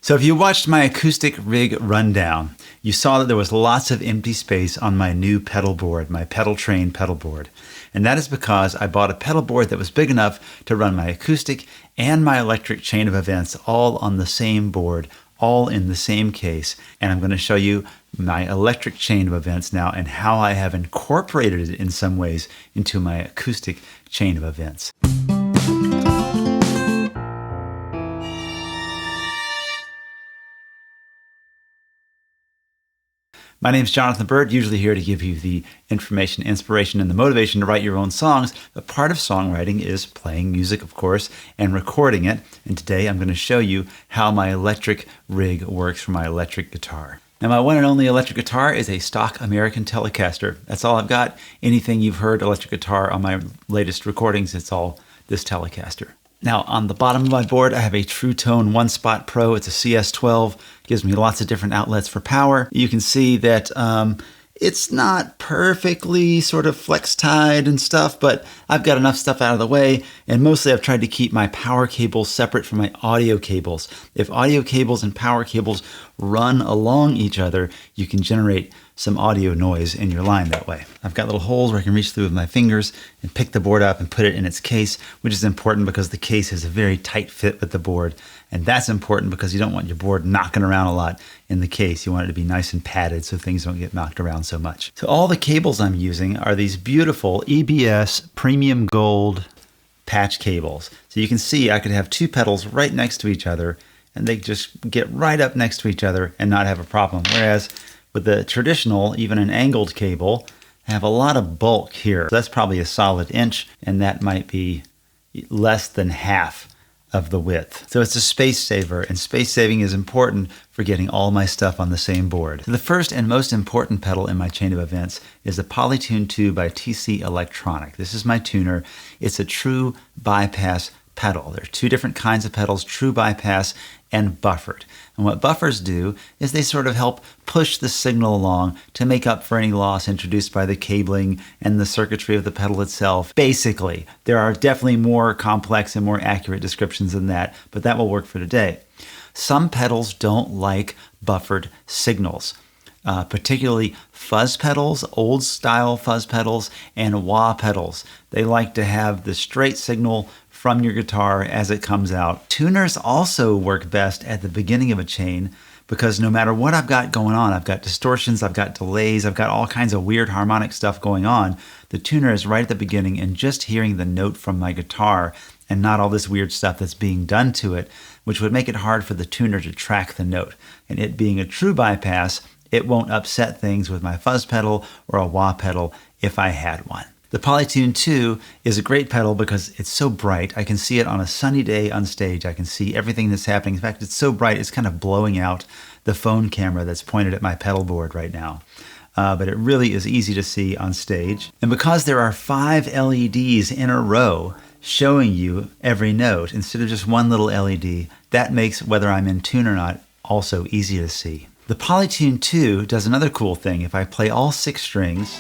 So if you watched my acoustic rig rundown, you saw that there was lots of empty space on my new pedal board, my pedal train pedal board. And that is because I bought a pedal board that was big enough to run my acoustic and my electric chain of events all on the same board, all in the same case. And I'm going to show you my electric chain of events now and how I have incorporated it in some ways into my acoustic chain of events. My name is Jonathan Byrd, usually here to give you the information, inspiration, and the motivation to write your own songs. But part of songwriting is playing music, of course, and recording it. And today I'm going to show you how my electric rig works for my electric guitar. Now, my one and only electric guitar is a stock American Telecaster. That's all I've got. Anything you've heard electric guitar on my latest recordings, it's all this Telecaster. Now, on the bottom of my board, I have a True Tone One Spot Pro. It's a CS12. Gives me lots of different outlets for power. You can see that it's not perfectly sort of flex tied and stuff, but I've got enough stuff out of the way. And mostly I've tried to keep my power cables separate from my audio cables. If audio cables and power cables run along each other, you can generate some audio noise in your line that way. I've got little holes where I can reach through with my fingers and pick the board up and put it in its case, which is important because the case has a very tight fit with the board. And that's important because you don't want your board knocking around a lot in the case. You want it to be nice and padded so things don't get knocked around so much. So all the cables I'm using are these beautiful EBS Premium Gold patch cables. So you can see I could have two pedals right next to each other and they just get right up next to each other and not have a problem. Whereas with the traditional, even an angled cable, I have a lot of bulk here. So that's probably a solid inch, and that might be less than half of the width. So it's a space saver, and space saving is important for getting all my stuff on the same board. So the first and most important pedal in my chain of events is the Polytune 2 by TC Electronic. This is my tuner. It's a true bypass pedal. There are two different kinds of pedals, true bypass and buffered. And what buffers do is they sort of help push the signal along to make up for any loss introduced by the cabling and the circuitry of the pedal itself. Basically, there are definitely more complex and more accurate descriptions than that, but that will work for today. Some pedals don't like buffered signals, particularly fuzz pedals, old style fuzz pedals, and wah pedals. They like to have the straight signal from your guitar as it comes out. Tuners also work best at the beginning of a chain because no matter what I've got going on, I've got distortions, I've got delays, I've got all kinds of weird harmonic stuff going on. The tuner is right at the beginning and just hearing the note from my guitar and not all this weird stuff that's being done to it, which would make it hard for the tuner to track the note. And it being a true bypass, it won't upset things with my fuzz pedal or a wah pedal if I had one. The Polytune 2 is a great pedal because it's so bright. I can see it on a sunny day on stage. I can see everything that's happening. In fact, it's so bright, it's kind of blowing out the phone camera that's pointed at my pedal board right now. But it really is easy to see on stage. And because there are 5 LEDs in a row showing you every note instead of just one little LED, that makes whether I'm in tune or not also easy to see. The Polytune 2 does another cool thing. If I play all 6 strings,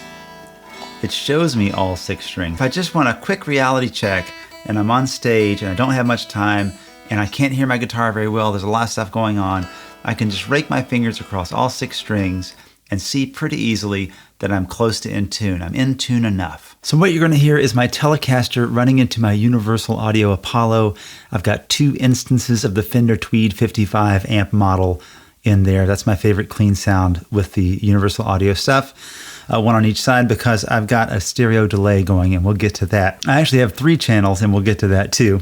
it shows me all 6 strings. If I just want a quick reality check and I'm on stage and I don't have much time and I can't hear my guitar very well, there's a lot of stuff going on, I can just rake my fingers across all 6 strings and see pretty easily that I'm close to in tune. I'm in tune enough. So what you're going to hear is my Telecaster running into my Universal Audio Apollo. I've got 2 instances of the Fender Tweed 55 amp model in there. That's my favorite clean sound with the Universal Audio stuff. One on each side because I've got a stereo delay going, and we'll get to that. I actually have 3 channels, and we'll get to that too.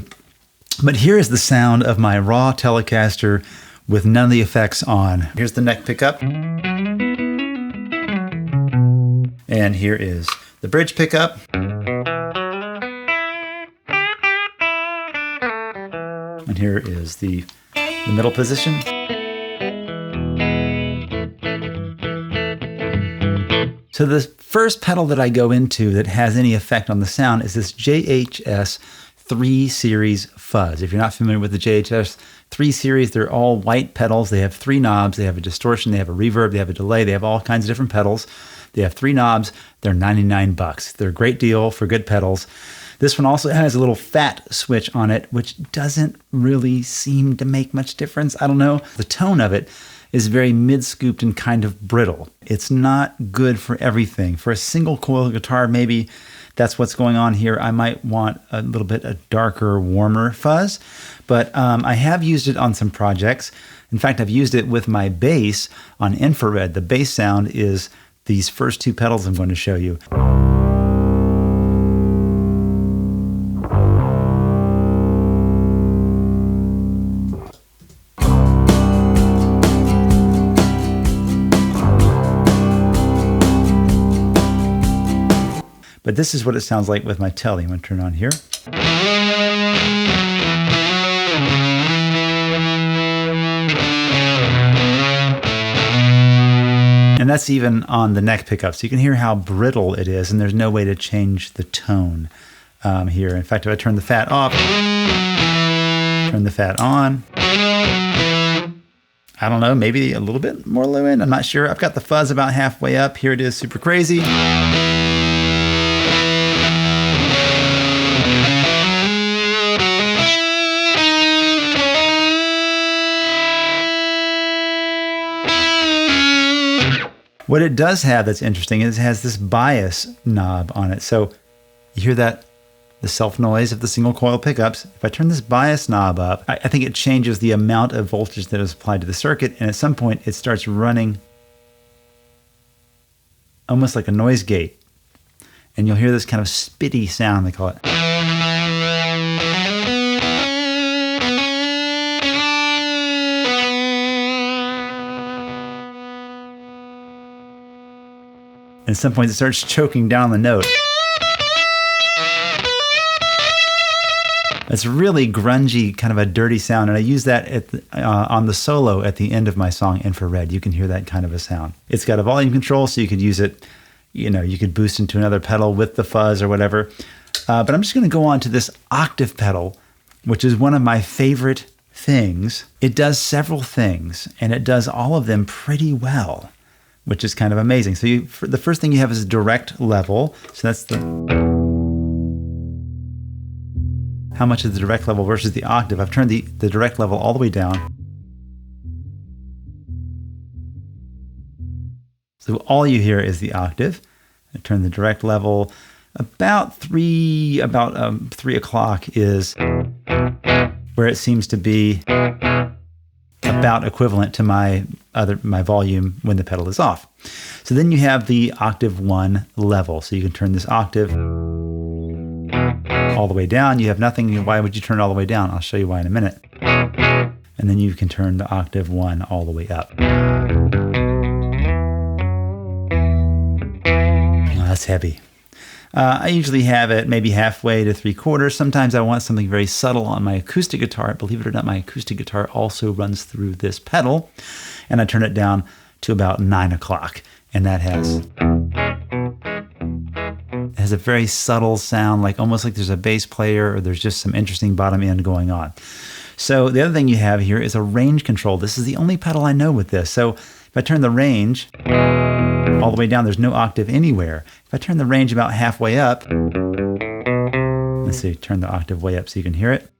But here is the sound of my raw Telecaster with none of the effects on. Here's the neck pickup. And here is the bridge pickup. And here is the middle position. So the first pedal that I go into that has any effect on the sound is this JHS 3 Series fuzz. If you're not familiar with the JHS 3 Series, they're all white pedals. They have 3 knobs. They have a distortion, they have a reverb, they have a delay, they have all kinds of different pedals. They have 3 knobs. They're $99. They're a great deal for good pedals. This one also has a little fat switch on it, which doesn't really seem to make much difference. I don't know. The tone of it is very mid-scooped and kind of brittle. It's not good for everything. For a single coil guitar, maybe that's what's going on here. I might want a little bit a darker, warmer fuzz, but I have used it on some projects. In fact, I've used it with my bass on infrared. The bass sound is these first two pedals I'm going to show you. But this is what it sounds like with my telly. I'm going to turn it on here. And that's even on the neck pickup. So you can hear how brittle it is, and there's no way to change the tone here. In fact, if I turn the fat off, turn the fat on, I don't know, maybe a little bit more low end. I'm not sure. I've got the fuzz about halfway up. Here it is, super crazy. What it does have that's interesting is it has this bias knob on it. So you hear that, the self noise of the single coil pickups. If I turn this bias knob up, I think it changes the amount of voltage that is applied to the circuit. And at some point it starts running almost like a noise gate. And you'll hear this kind of spitty sound, they call it. And at some point it starts choking down the note. It's really grungy, kind of a dirty sound, and I use that at on the solo at the end of my song Infrared. You can hear that kind of a sound. It's got a volume control, so you could use it, you could boost into another pedal with the fuzz or whatever. But I'm just going to go on to this octave pedal, which is one of my favorite things. It does several things, and it does all of them pretty well, which is kind of amazing. So the first thing you have is direct level. So that's how much is the direct level versus the octave. I've turned the direct level all the way down. So all you hear is the octave. I turn the direct level about 3 o'clock is where it seems to be about equivalent to my volume when the pedal is off. So then you have the octave 1 level. So you can turn this octave all the way down. You have nothing. Why would you turn it all the way down? I'll show you why in a minute. And then you can turn the octave 1 all the way up. Oh, that's heavy. I usually have it maybe halfway to 3/4. Sometimes I want something very subtle on my acoustic guitar. Believe it or not, my acoustic guitar also runs through this pedal. And I turn it down to about 9 o'clock. And that has a very subtle sound, like almost like there's a bass player or there's just some interesting bottom end going on. So the other thing you have here is a range control. This is the only pedal I know with this. So if I turn the range all the way down, there's no octave anywhere. If I turn the range about halfway up, let's see, turn the octave way up so you can hear it.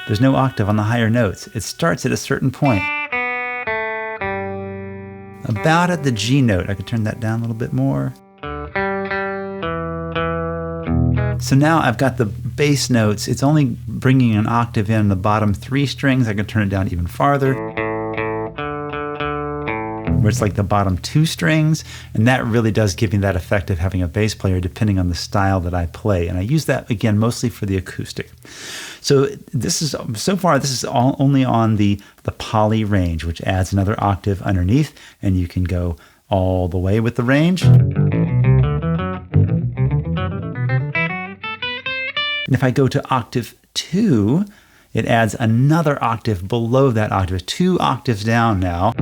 There's no octave on the higher notes. It starts at a certain point. About at the G note. I could turn that down a little bit more. So now I've got the bass notes. It's only bringing an octave in the bottom 3 strings. I can turn it down even farther, where it's like the bottom 2 strings. And that really does give me that effect of having a bass player depending on the style that I play. And I use that, again, mostly for the acoustic. So so far, this is only on the poly range, which adds another octave underneath. And you can go all the way with the range. And if I go to octave 2, it adds another octave below that octave, 2 octaves down now.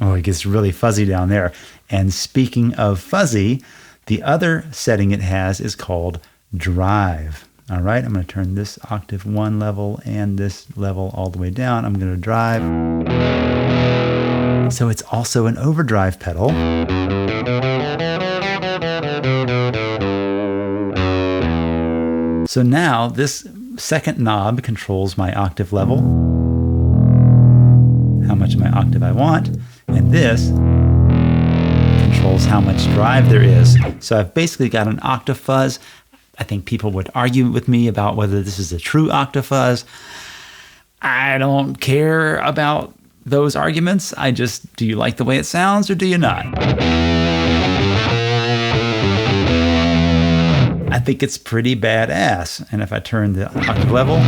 Oh, it gets really fuzzy down there. And speaking of fuzzy, the other setting it has is called drive. All right, I'm going to turn this octave 1 level and this level all the way down. I'm going to drive. So it's also an overdrive pedal. So now this second knob controls my octave level, how much of my octave I want, and this controls how much drive there is. So I've basically got an octave fuzz. I think people would argue with me about whether this is a true octave fuzz. I don't care about those arguments. Do you like the way it sounds or do you not? I think it's pretty badass. And if I turn the octave level,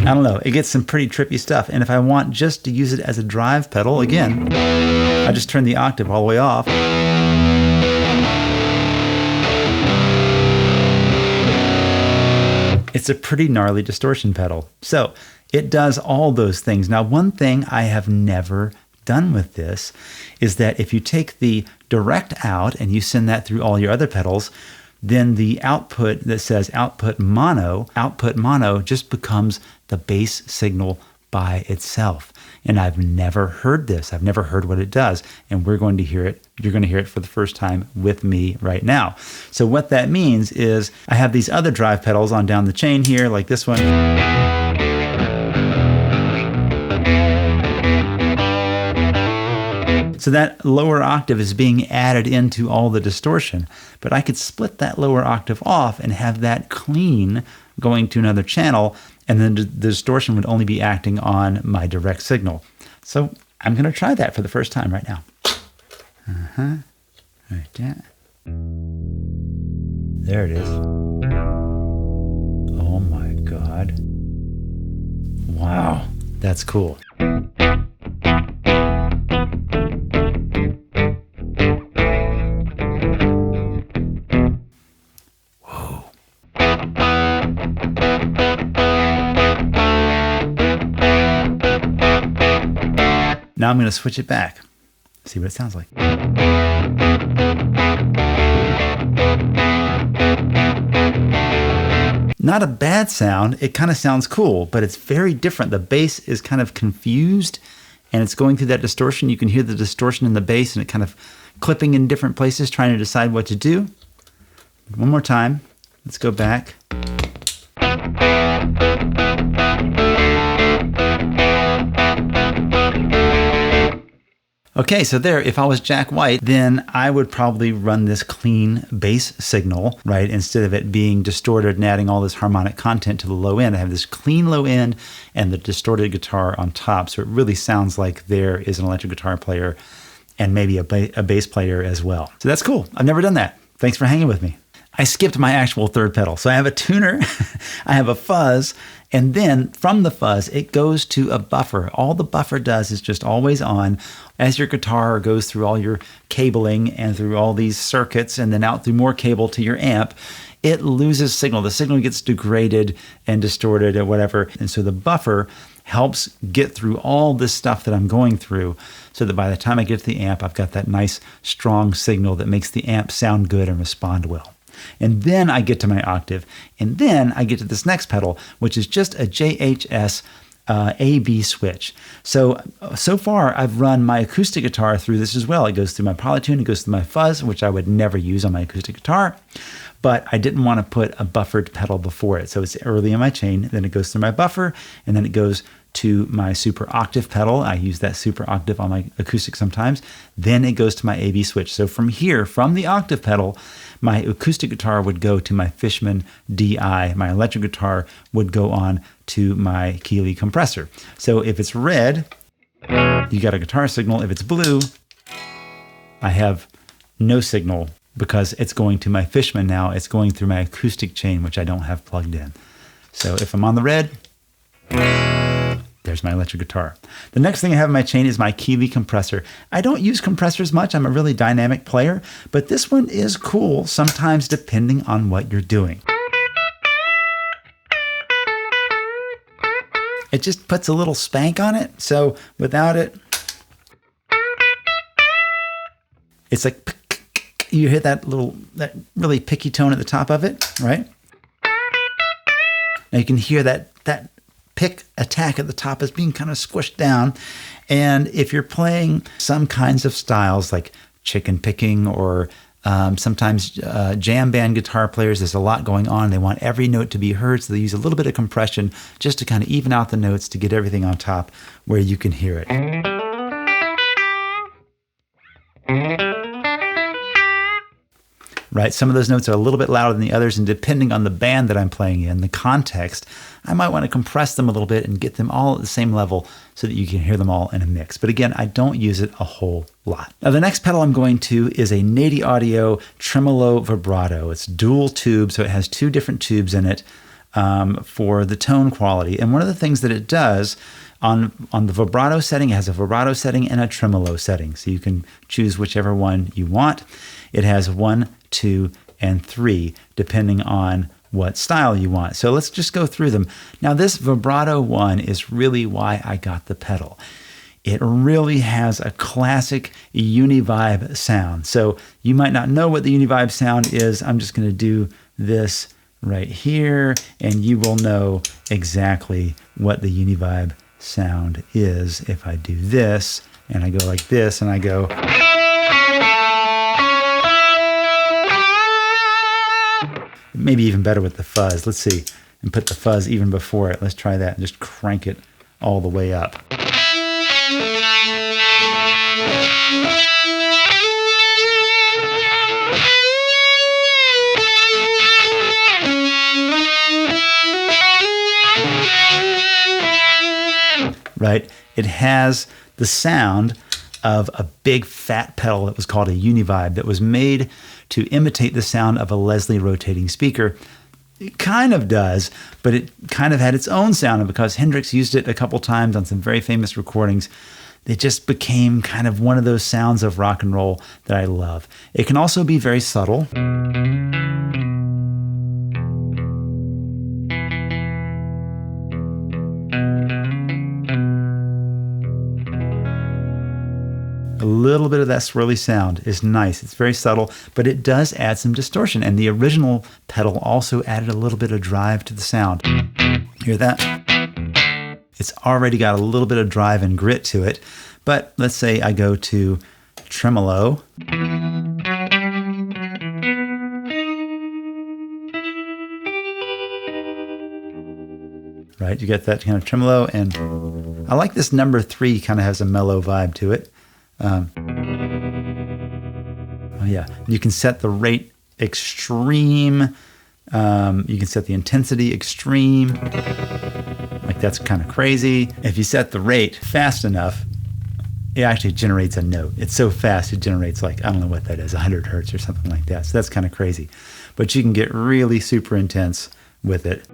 I don't know, it gets some pretty trippy stuff. And if I want just to use it as a drive pedal, again, I just turn the octave all the way off. It's a pretty gnarly distortion pedal. So it does all those things. Now, one thing I have never done with this is that if you take the direct out and you send that through all your other pedals, then the output that says output mono just becomes the bass signal by itself. And I've never heard this. I've never heard what it does. And we're going to hear it. You're going to hear it for the first time with me right now. So what that means is I have these other drive pedals on down the chain here, like this one. So that lower octave is being added into all the distortion. But I could split that lower octave off and have that clean going to another channel, and then the distortion would only be acting on my direct signal. So I'm going to try that for the first time right now. Right there. There it is. Oh my God. Wow, that's cool. Now I'm going to switch it back. See what it sounds like. Not a bad sound. It kind of sounds cool, but it's very different. The bass is kind of confused and it's going through that distortion. You can hear the distortion in the bass and it kind of clipping in different places, trying to decide what to do. One more time. Let's go back. Okay, so there, if I was Jack White, then I would probably run this clean bass signal, right? Instead of it being distorted and adding all this harmonic content to the low end, I have this clean low end and the distorted guitar on top. So it really sounds like there is an electric guitar player and maybe a bass player as well. So that's cool. I've never done that. Thanks for hanging with me. I skipped my actual third pedal. So I have a tuner, I have a fuzz, and then from the fuzz, it goes to a buffer. All the buffer does is just always on. As your guitar goes through all your cabling and through all these circuits and then out through more cable to your amp, it loses signal. The signal gets degraded and distorted or whatever. And so the buffer helps get through all this stuff that I'm going through so that by the time I get to the amp, I've got that nice, strong signal that makes the amp sound good and respond well. And then I get to my octave, and then I get to this next pedal, which is just a JHS A-B switch. So far I've run my acoustic guitar through this as well. It goes through my polytune, it goes through my fuzz, which I would never use on my acoustic guitar, but I didn't want to put a buffered pedal before it. So it's early in my chain, then it goes through my buffer, and then it goes to my super octave pedal. I use that super octave on my acoustic sometimes. Then it goes to my A-B switch. So from here, from the octave pedal, my acoustic guitar would go to my Fishman DI. My electric guitar would go on to my Keeley compressor. So if it's red, you got a guitar signal. If it's blue, I have no signal because it's going to my Fishman now. It's going through my acoustic chain, which I don't have plugged in. So if I'm on the red, there's my electric guitar. The next thing I have in my chain is my Keeley compressor. I don't use compressors much. I'm a really dynamic player, but this one is cool sometimes depending on what you're doing. It just puts a little spank on it. So without it, It's like, you hear that really picky tone at the top of it, right? Now you can hear that pick attack at the top is being kind of squished down. And if you're playing some kinds of styles like chicken picking or sometimes jam band guitar players, there's a lot going on. They want every note to be heard, so they use a little bit of compression just to kind of even out the notes to get everything on top where you can hear it. Right, some of those notes are a little bit louder than the others, and depending on the band that I'm playing in, the context, I might want to compress them a little bit and get them all at the same level so that you can hear them all in a mix. But again, I don't use it a whole lot. Now, the next pedal I'm going to is a Nady Audio Tremolo Vibrato. It's dual tube, so it has two different tubes in it for the tone quality. And one of the things that it does on the vibrato setting, it has a vibrato setting and a tremolo setting. So you can choose whichever one you want. It has 1, 2, and 3, depending on what style you want. So let's just go through them. Now, this vibrato one is really why I got the pedal. It really has a classic Univibe sound. So you might not know what the Univibe sound is. I'm just going to do this right here, and you will know exactly what the Univibe sound is if I do this, and I go like this, and I go... Maybe even better with the fuzz. Let's see. And put the fuzz even before it. Let's try that and just crank it all the way up. Right? It has the sound of a big fat pedal that was called a Univibe that was made to imitate the sound of a Leslie rotating speaker. It kind of does, but it kind of had its own sound, and because Hendrix used it a couple times on some very famous recordings, it just became kind of one of those sounds of rock and roll that I love. It can also be very subtle. A little bit of that swirly sound is nice. It's very subtle, but it does add some distortion. And the original pedal also added a little bit of drive to the sound. Hear that? It's already got a little bit of drive and grit to it. But let's say I go to tremolo. Right, you get that kind of tremolo. And I like this number 3, kind of has a mellow vibe to it. Oh yeah, you can set the rate extreme. You can set the intensity extreme. Like that's kind of crazy. If you set the rate fast enough, it actually generates a note. It's so fast, it generates like, I don't know what that is, 100 hertz or something like that. So that's kind of crazy. But you can get really super intense with it.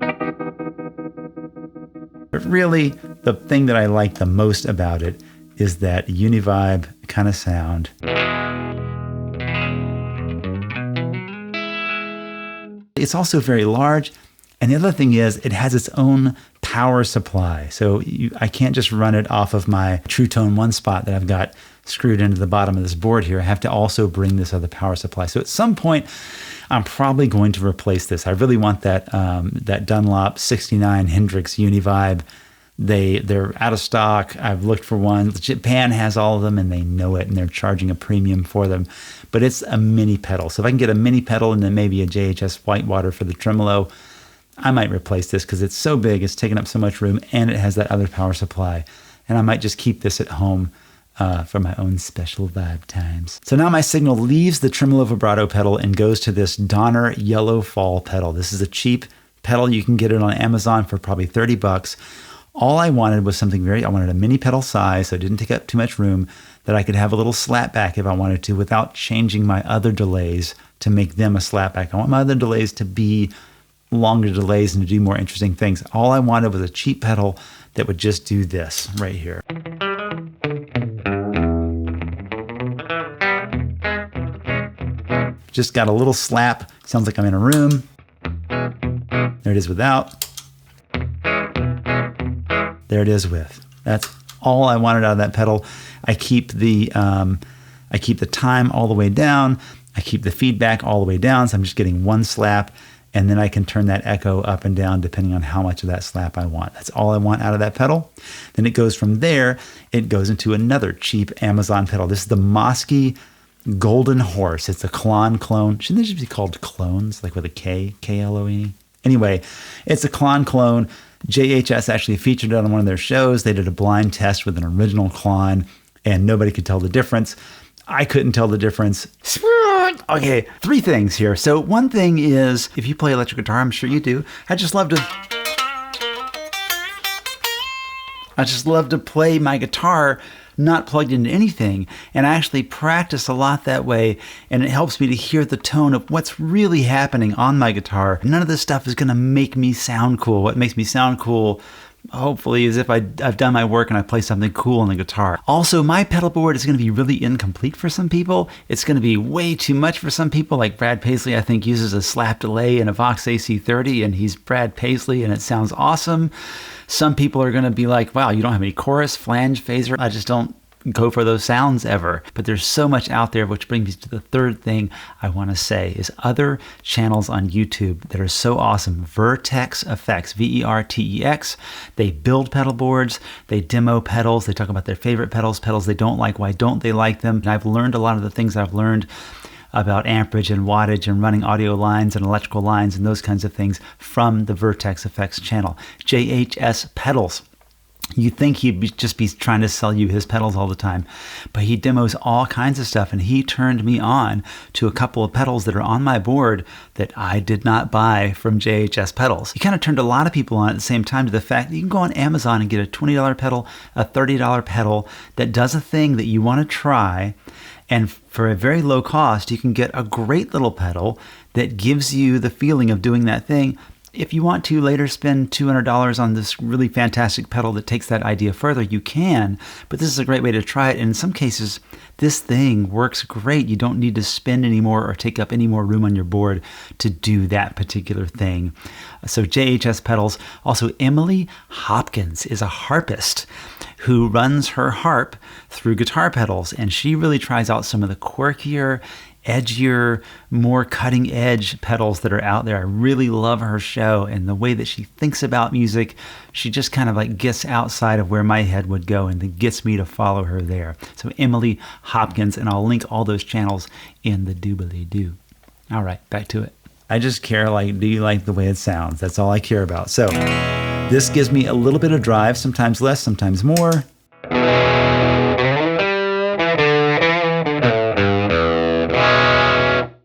But really, the thing that I like the most about it is that Univibe kind of sound. It's also very large, and the other thing is it has its own power supply. So I can't just run it off of my True Tone 1 spot that I've got screwed into the bottom of this board here. I have to also bring this other power supply. So at some point, I'm probably going to replace this. I really want that Dunlop 69 Hendrix Univibe. They're out of stock. I've looked for one. Japan has all of them, and they know it, and they're charging a premium for them. But it's a mini pedal. So if I can get a mini pedal and then maybe a JHS Whitewater for the tremolo, I might replace this because it's so big, it's taking up so much room, and it has that other power supply. And I might just keep this at home for my own special vibe times. So now my signal leaves the tremolo vibrato pedal and goes to this Donner Yellow Fall pedal. This is a cheap pedal. You can get it on Amazon for probably $30. All I wanted was something I wanted a mini pedal size, so it didn't take up too much room, that I could have a little slapback if I wanted to without changing my other delays to make them a slapback. I want my other delays to be longer delays and to do more interesting things. All I wanted was a cheap pedal that would just do this right here. Just got a little slap. Sounds like I'm in a room. There it is without. There it is with. That's all I wanted out of that pedal. I keep the I keep the time all the way down. I keep the feedback all the way down, so I'm just getting one slap, and then I can turn that echo up and down depending on how much of that slap I want. That's all I want out of that pedal. Then it goes from there, it goes into another cheap Amazon pedal. This is the Mosky Golden Horse. It's a Klon clone. Shouldn't they just be called clones, like with a K, K-L-O-N-E? Anyway, it's a Klon clone. JHS actually featured it on one of their shows. They did a blind test with an original Klon, and nobody could tell the difference. I couldn't tell the difference. Okay, 3 things here. So one thing is, if you play electric guitar, I'm sure you do, I just love to play my guitar not plugged into anything, and I actually practice a lot that way, and it helps me to hear the tone of what's really happening on my guitar. None of this stuff is going to make me sound cool. What makes me sound cool, hopefully, is if I've done my work and I play something cool on the guitar. Also, my pedal board is going to be really incomplete for some people. It's going to be way too much for some people. Like Brad Paisley, I think, uses a slap delay in a Vox AC30, and he's Brad Paisley, and it sounds awesome. Some people are going to be like, wow, you don't have any chorus, flange, phaser. I just don't go for those sounds ever. But there's so much out there, which brings me to the third thing I want to say is other channels on YouTube that are so awesome. Vertex Effects, V-E-R-T-E-X. They build pedal boards, they demo pedals, they talk about their favorite pedals they don't like, why don't they like them. And I've learned a lot of the things I've learned about amperage and wattage and running audio lines and electrical lines and those kinds of things from the Vertex Effects channel. JHS Pedals. You'd think he'd just be trying to sell you his pedals all the time, but he demos all kinds of stuff, and he turned me on to a couple of pedals that are on my board that I did not buy from JHS Pedals. He kind of turned a lot of people on at the same time to the fact that you can go on Amazon and get a $20 pedal, a $30 pedal that does a thing that you want to try, and for a very low cost, you can get a great little pedal that gives you the feeling of doing that thing. If you want to later spend $200 on this really fantastic pedal that takes that idea further, you can, but this is a great way to try it. And in some cases, this thing works great. You don't need to spend any more or take up any more room on your board to do that particular thing. So JHS Pedals. Also, Emily Hopkins is a harpist who runs her harp through guitar pedals, and she really tries out some of the quirkier, edgier, more cutting edge pedals that are out there. I really love her show and the way that she thinks about music. She just kind of like gets outside of where my head would go and then gets me to follow her there. So Emily Hopkins, and I'll link all those channels in the doobly-doo. All right, back to it. I just care, like, do you like the way it sounds? That's all I care about. So this gives me a little bit of drive, sometimes less, sometimes more.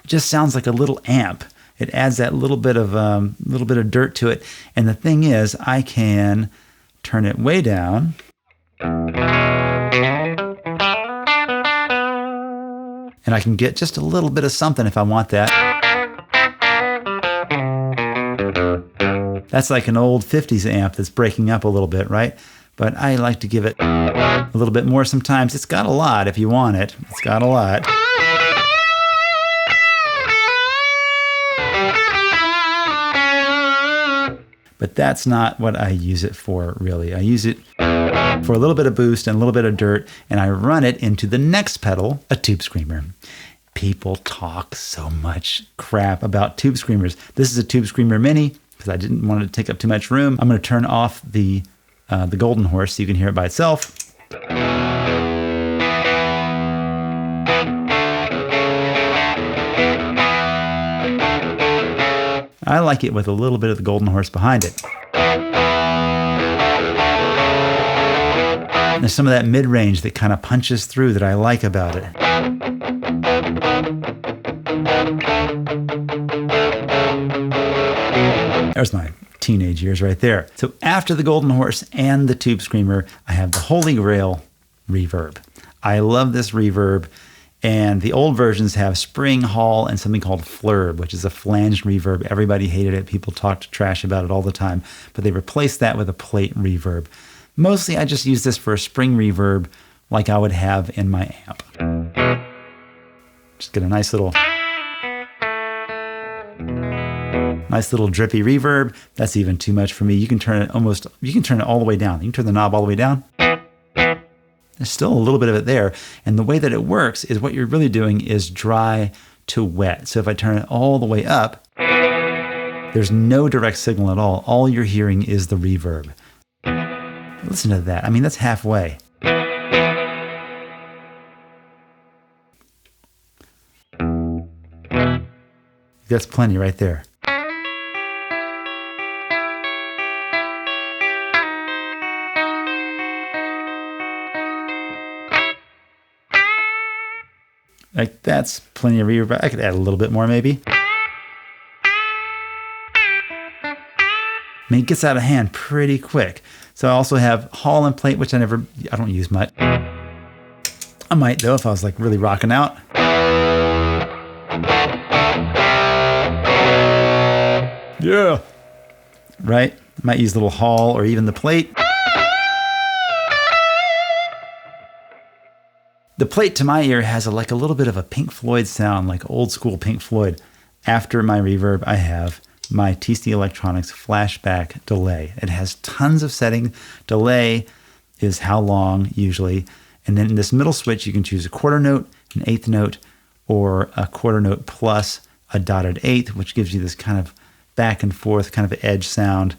Just sounds like a little amp. It adds that little bit of dirt to it. And the thing is, I can turn it way down. And I can get just a little bit of something if I want that. That's like an old 50s amp that's breaking up a little bit, right? But I like to give it a little bit more sometimes. It's got a lot if you want it. It's got a lot. But that's not what I use it for, really. I use it for a little bit of boost and a little bit of dirt, and I run it into the next pedal, a tube screamer. People talk so much crap about tube screamers. This is a tube screamer mini because I didn't want it to take up too much room. I'm going to turn off the Golden Horse so you can hear it by itself. I like it with a little bit of the Golden Horse behind it. There's some of that mid-range that kind of punches through that I like about it. There's my teenage years right there. So after the Golden Horse and the Tube Screamer, I have the Holy Grail reverb. I love this reverb. And the old versions have spring, hall, and something called flurb, which is a flanged reverb. Everybody hated it. People talked trash about it all the time. But they replaced that with a plate reverb. Mostly, I just use this for a spring reverb like I would have in my amp. Just get a nice little drippy reverb. That's even too much for me. You can turn it all the way down. You can turn the knob all the way down. There's still a little bit of it there. And the way that it works is what you're really doing is dry to wet. So if I turn it all the way up, there's no direct signal at all. All you're hearing is the reverb. Listen to that. I mean, that's halfway. That's plenty right there. Like, that's plenty of reverb. I could add a little bit more maybe. I mean, it gets out of hand pretty quick. So I also have Hall and plate, which I don't use much. I might though if I was like really rocking out. Yeah. Right? Might use a little Hall or even the plate. The plate to my ear has a little bit of a Pink Floyd sound, like old school Pink Floyd. After my reverb, I have my TC Electronics flashback delay. It has tons of settings. Delay is how long usually. And then in this middle switch, you can choose a quarter note, an eighth note, or a quarter note plus a dotted eighth, which gives you this kind of back and forth kind of edge sound.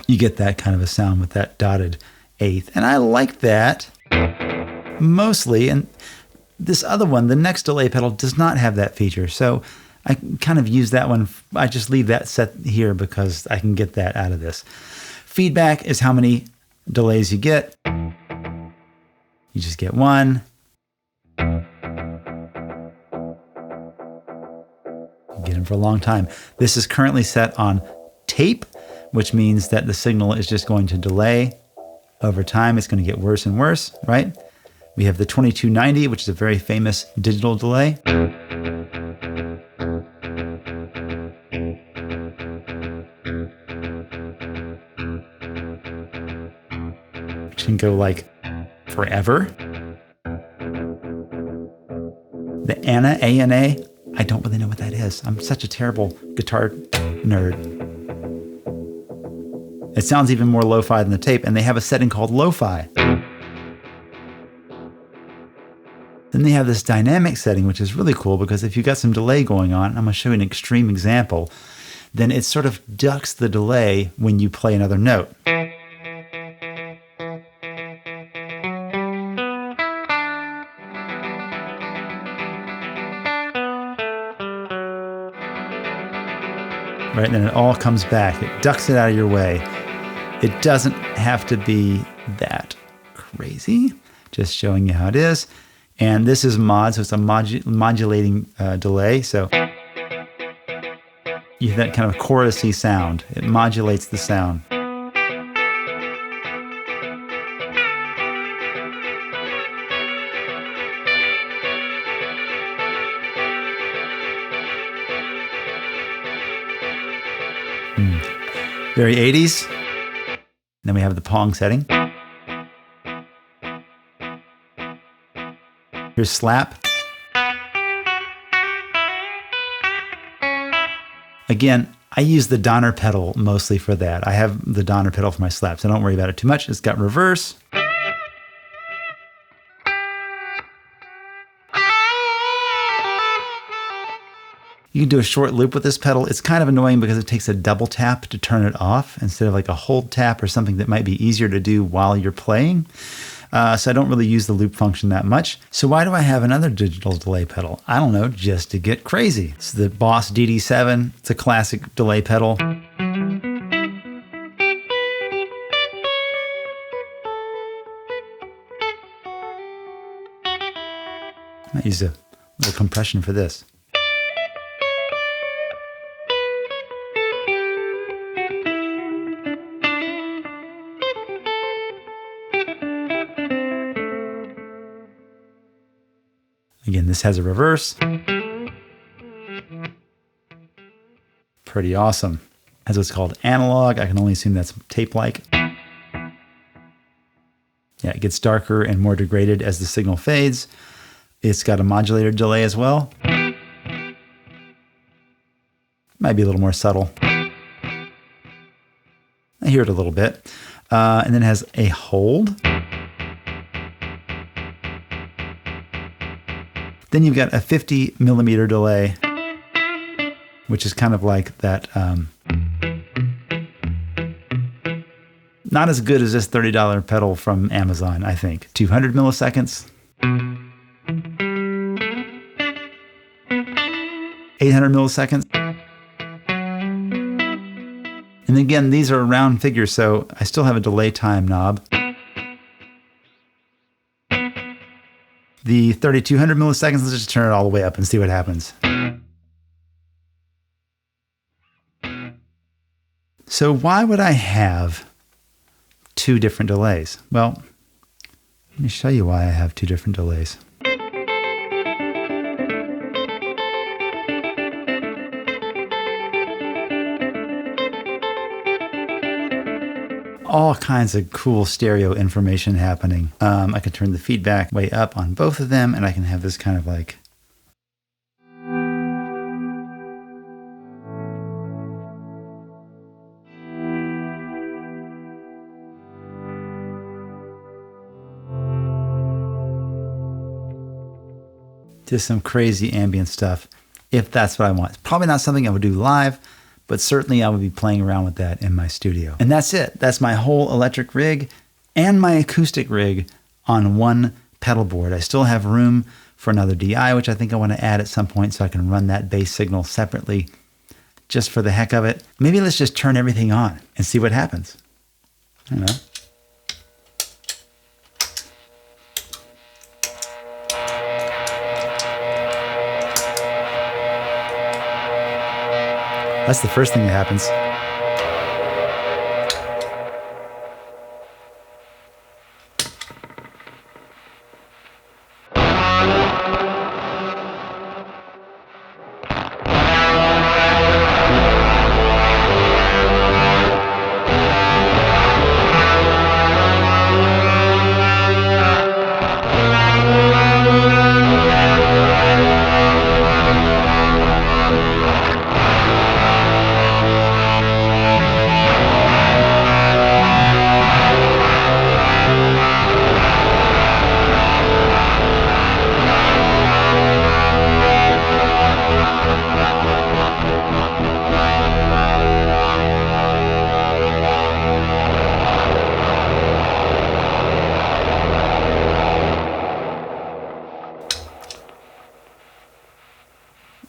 You get that kind of a sound with that dotted eighth. And I like that mostly. And this other one, the next delay pedal, does not have that feature. So I kind of use that one. I just leave that set here because I can get that out of this. Feedback is how many delays you get. You just get one. You get them for a long time. This is currently set on tape, which means that the signal is just going to delay over time. It's going to get worse and worse, right? We have the 2290, which is a very famous digital delay. Which can go like forever. The ANA, A-N-A, I don't really know what that is. I'm such a terrible guitar nerd. It sounds even more lo-fi than the tape, and they have a setting called lo-fi. Then they have this dynamic setting, which is really cool because if you've got some delay going on, I'm going to show you an extreme example, then it sort of ducks the delay when you play another note. Right, and then it all comes back. It ducks it out of your way. It doesn't have to be that crazy. Just showing you how it is. And this is mod, so it's a modulating delay. So you have that kind of chorusy sound. It modulates the sound. Very 80s. Then we have the Pong setting. Here's slap. Again, I use the Donner pedal mostly for that. I have the Donner pedal for my slap, so don't worry about it too much. It's got reverse. You can do a short loop with this pedal. It's kind of annoying because it takes a double tap to turn it off instead of like a hold tap or something that might be easier to do while you're playing. So I don't really use the loop function that much. So why do I have another digital delay pedal? I don't know, just to get crazy. It's the Boss DD7. It's a classic delay pedal. I use a little compression for this. Again, this has a reverse. Pretty awesome. Has what's called analog. I can only assume that's tape-like. Yeah, it gets darker and more degraded as the signal fades. It's got a modulator delay as well. Might be a little more subtle. I hear it a little bit. And then it has a hold. Then you've got a 50 millimeter delay, which is kind of like that. Not as good as this $30 pedal from Amazon, I think. 200 milliseconds. 800 milliseconds. And again, these are round figures, so I still have a delay time knob. The 3200 milliseconds, let's just turn it all the way up and see what happens. So why would I have two different delays? Well, let me show you why I have two different delays. All kinds of cool stereo information happening. I can turn the feedback way up on both of them, and I can have this kind of like just some crazy ambient stuff, if that's what I want. It's probably not something I would do live, but certainly I would be playing around with that in my studio. And that's it. That's my whole electric rig and my acoustic rig on one pedal board. I still have room for another DI, which I think I want to add at some point so I can run that bass signal separately just for the heck of it. Maybe let's just turn everything on and see what happens. I don't know. That's the first thing that happens.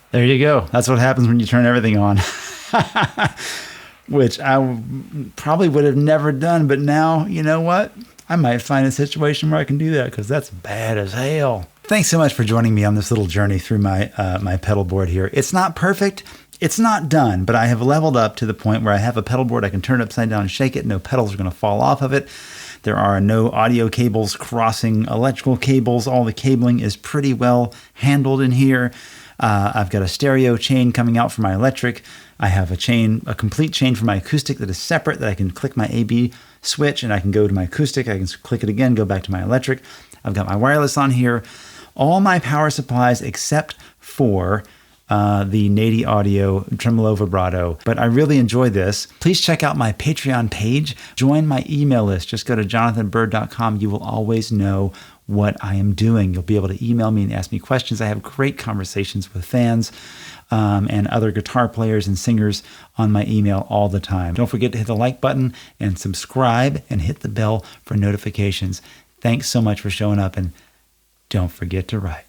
There you go. That's what happens when you turn everything on. Which I probably would have never done, but now, you know what? I might find a situation where I can do that because that's bad as hell. Thanks so much for joining me on this little journey through my my pedal board here. It's not perfect. It's not done, but I have leveled up to the point where I have a pedal board. I can turn it upside down and shake it. No pedals are going to fall off of it. There are no audio cables crossing electrical cables. All the cabling is pretty well handled in here. I've got a stereo chain coming out for my electric. I have a complete chain for my acoustic that is separate that I can click my A/B switch and I can go to my acoustic. I can click it again, go back to my electric. I've got my wireless on here. All my power supplies except for the Nady Audio Tremolo Vibrato. But I really enjoy this. Please check out my Patreon page. Join my email list. Just go to jonathanbyrd.com. You will always know what I am doing. You'll be able to email me and ask me questions. I have great conversations with fans and other guitar players and singers on my email all the time. Don't forget to hit the like button and subscribe and hit the bell for notifications. Thanks so much for showing up, and don't forget to write.